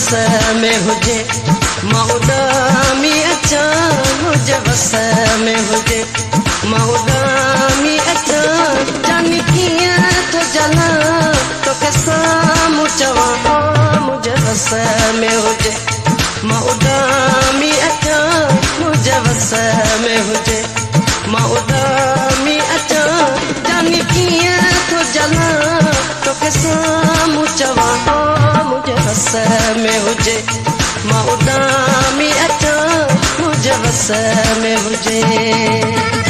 बस में हुजे मां उॾामी अचां मुंहिंजे बस में हुजे मां उॾामी अचां जानी कीअं थो जलां तोखे साम्हूं चवां मुंहिंजे बस में हुजे मां उॾामी अचां मुंहिंजे बस में हुजे मां उॾामी अचां जानी कीअं थो जलां तोखे साम्हूं चवां मुंहिंजे बस में हुजे मां उॾामी अचां मुंहिंजे बस में हुजे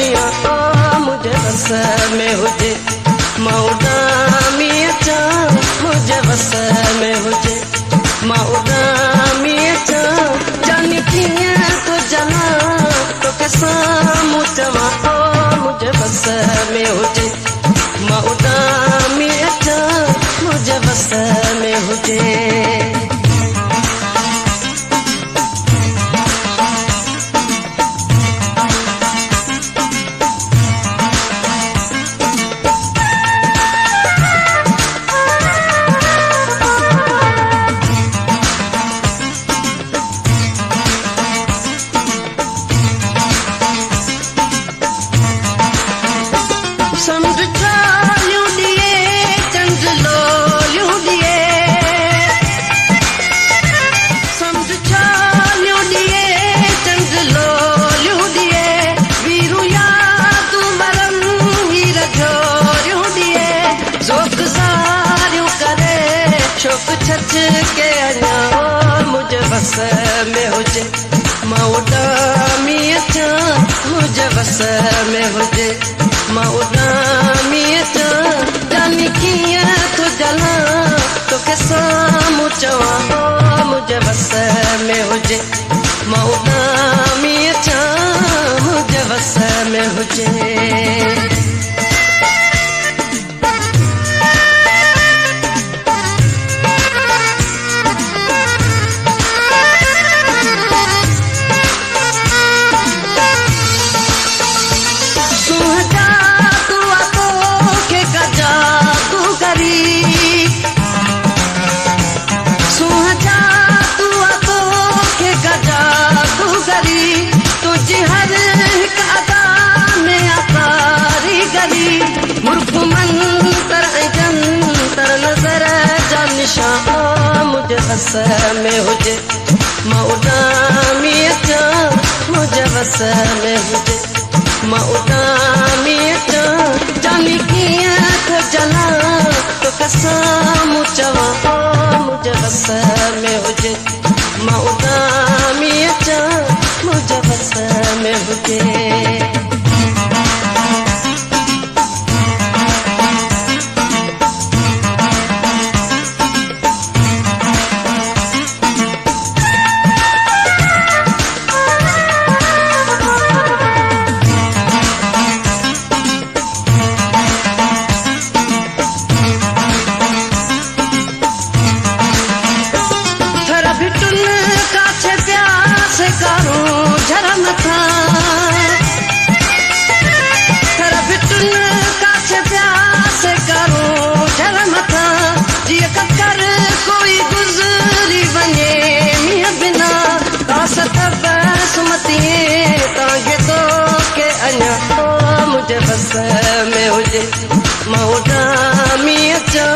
मुंहिंजे बस में हुजे मां उॾामी अचां मुंहिंजे बस में हुजे मां उॾामी अचां जानी कीअं थो जलां तोखे साम्हूं चवां मुंहिंजे बस में हुजे मां उॾामी अचां मुंहिंजे बस में हुजे के अञा मुंहिंजे बस में हुजे मां उॾामी अचां मुंहिंजे बस में हुजे मां उॾामी अचां जानी कीअं थो जलां तोखे साम्हूं चवां मुंहिंजे बस में हुजे मां उॾामी अचां मुंहिंजे बस में हुजे मुंहिंजे बस में हुजे मां उॾामी अचां मुंहिंजे बस में हुजे मां उॾामी अचां जानी कीअं थो जलां तोखे साम्हूं चवां मुंहिंजे बस में हुजे मां उॾामी अचां मुंहिंजे बस में हुजे मुंहिंजे बस में हुजे मां उॾामी अचां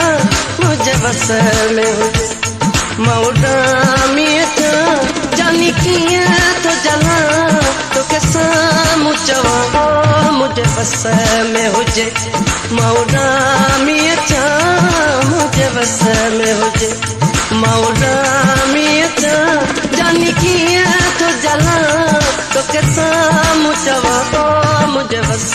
मुंहिंजे बस में हुजे मां उॾामी अचां जानी कीअं थो जलां तोखे साम्हूं चवां मुंहिंजे बस में हुजे मां उॾामी अचां मुंहिंजे बस में हुजे मां उॾामी अचां जानी कीअं थो जलां तोखे साम्हूं चवां मुंहिंजे बस